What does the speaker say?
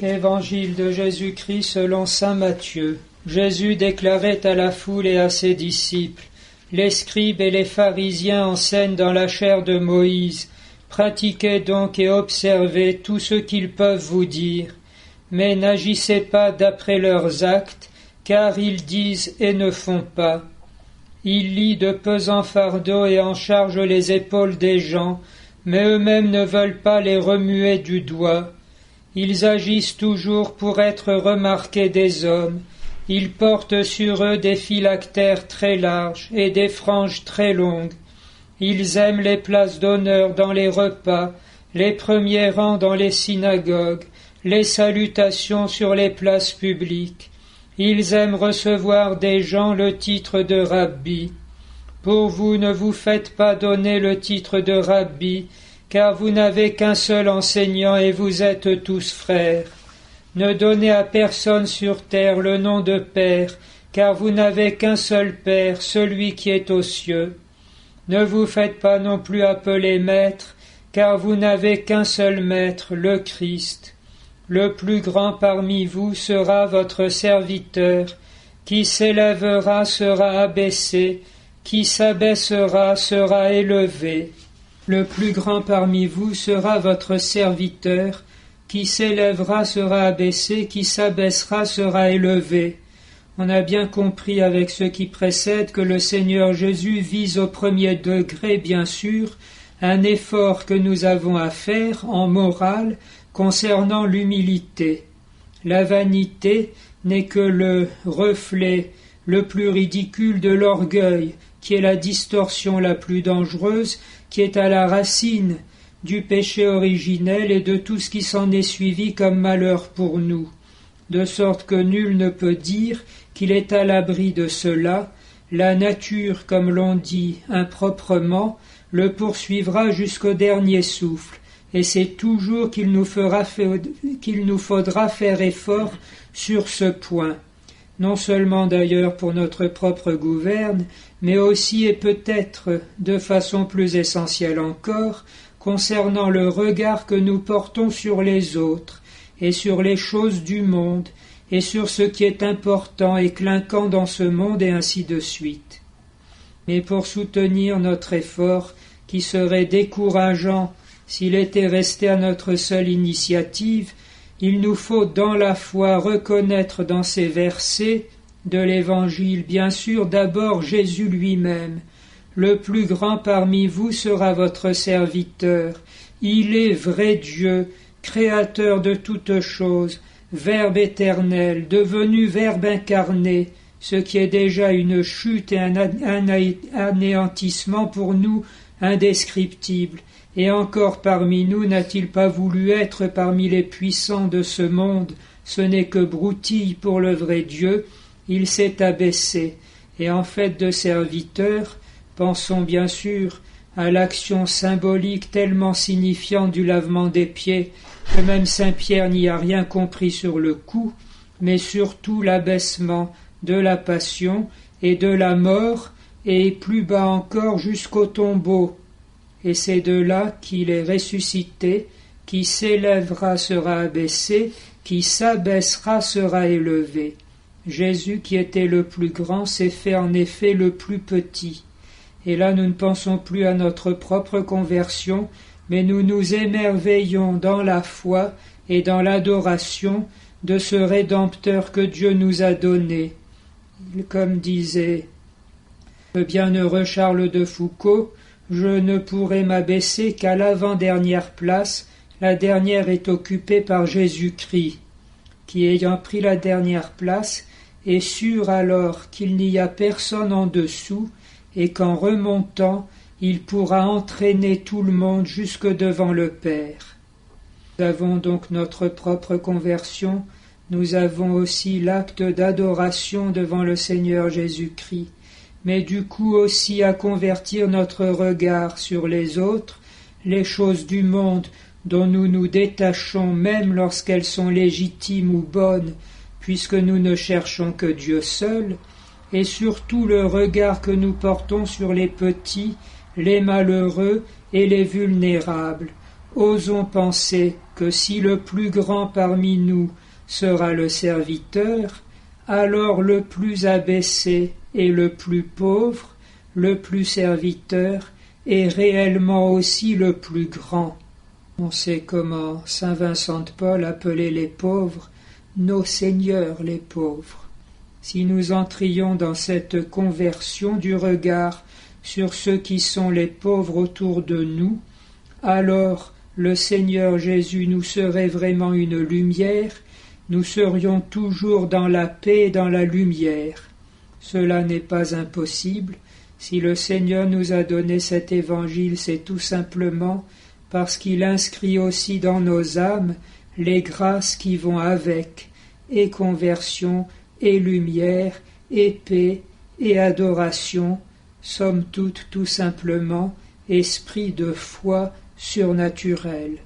Évangile de Jésus-Christ selon saint Matthieu. Jésus déclarait à la foule et à ses disciples: Les scribes et les pharisiens enseignent dans la chair de Moïse. Pratiquez donc et observez tout ce qu'ils peuvent vous dire. Mais n'agissez pas d'après leurs actes, car ils disent et ne font pas. Ils lient de pesants fardeaux et en chargent les épaules des gens, mais eux-mêmes ne veulent pas les remuer du doigt. Ils agissent toujours pour être remarqués des hommes. Ils portent sur eux des phylactères très larges et des franges très longues. Ils aiment les places d'honneur dans les repas, les premiers rangs dans les synagogues, les salutations sur les places publiques. Ils aiment recevoir des gens le titre de rabbi. Pour vous, ne vous faites pas donner le titre de rabbi, car vous n'avez qu'un seul enseignant et vous êtes tous frères. Ne donnez à personne sur terre le nom de Père, car vous n'avez qu'un seul Père, celui qui est aux cieux. Ne vous faites pas non plus appeler Maître, car vous n'avez qu'un seul Maître, le Christ. Le plus grand parmi vous sera votre serviteur. Qui s'élèvera sera abaissé, qui s'abaissera sera élevé. Le plus grand parmi vous sera votre serviteur. Qui s'élèvera sera abaissé, qui s'abaissera sera élevé. On a bien compris avec ce qui précède que le Seigneur Jésus vise au premier degré, bien sûr, un effort que nous avons à faire en morale concernant l'humilité. La vanité n'est que le reflet le plus ridicule de l'orgueil, qui est la distorsion la plus dangereuse, qui est à la racine du péché originel et de tout ce qui s'en est suivi comme malheur pour nous, de sorte que nul ne peut dire qu'il est à l'abri de cela. La nature, comme l'on dit improprement, le poursuivra jusqu'au dernier souffle, et c'est toujours qu'il nous faudra faire effort sur ce point, non seulement d'ailleurs pour notre propre gouverne, mais aussi et peut-être de façon plus essentielle encore, concernant le regard que nous portons sur les autres, et sur les choses du monde, et sur ce qui est important et clinquant dans ce monde, et ainsi de suite. Mais pour soutenir notre effort, qui serait décourageant s'il était resté à notre seule initiative, il nous faut dans la foi reconnaître dans ces versets de l'Évangile, bien sûr, d'abord Jésus lui-même. Le plus grand parmi vous sera votre serviteur. Il est vrai Dieu, créateur de toutes choses, Verbe éternel, devenu Verbe incarné, ce qui est déjà une chute et un anéantissement pour nous indescriptible. Et encore parmi nous n'a-t-il pas voulu être parmi les puissants de ce monde? Ce n'est que broutille pour le vrai Dieu. Il s'est abaissé, et en fait de serviteur, pensons bien sûr à l'action symbolique tellement signifiante du lavement des pieds que même saint Pierre n'y a rien compris sur le coup, mais surtout l'abaissement de la passion et de la mort, et plus bas encore jusqu'au tombeau. Et c'est de là qu'il est ressuscité, qui s'élèvera sera abaissé, qui s'abaissera sera élevé. Jésus, qui était le plus grand, s'est fait en effet le plus petit. Et là, nous ne pensons plus à notre propre conversion, mais nous nous émerveillons dans la foi et dans l'adoration de ce Rédempteur que Dieu nous a donné. Comme disait le bienheureux Charles de Foucauld, je ne pourrai m'abaisser qu'à l'avant-dernière place, la dernière est occupée par Jésus-Christ, qui ayant pris la dernière place, est sûr alors qu'il n'y a personne en dessous, et qu'en remontant, il pourra entraîner tout le monde jusque devant le Père. Nous avons donc notre propre conversion, nous avons aussi l'acte d'adoration devant le Seigneur Jésus-Christ, mais du coup aussi à convertir notre regard sur les autres, les choses du monde dont nous nous détachons même lorsqu'elles sont légitimes ou bonnes, puisque nous ne cherchons que Dieu seul, et surtout le regard que nous portons sur les petits, les malheureux et les vulnérables, osons penser que si le plus grand parmi nous sera le serviteur, alors le plus abaissé et le plus pauvre, le plus serviteur, est réellement aussi le plus grand. On sait comment saint Vincent de Paul appelait les pauvres nos seigneurs les pauvres. Si nous entrions dans cette conversion du regard sur ceux qui sont les pauvres autour de nous, alors le Seigneur Jésus nous serait vraiment une lumière, nous serions toujours dans la paix et dans la lumière. Cela n'est pas impossible. Si le Seigneur nous a donné cet évangile, c'est tout simplement parce qu'il inscrit aussi dans nos âmes les grâces qui vont avec, et conversion, et lumière, et paix, et adoration, somme toute tout simplement esprit de foi surnaturel.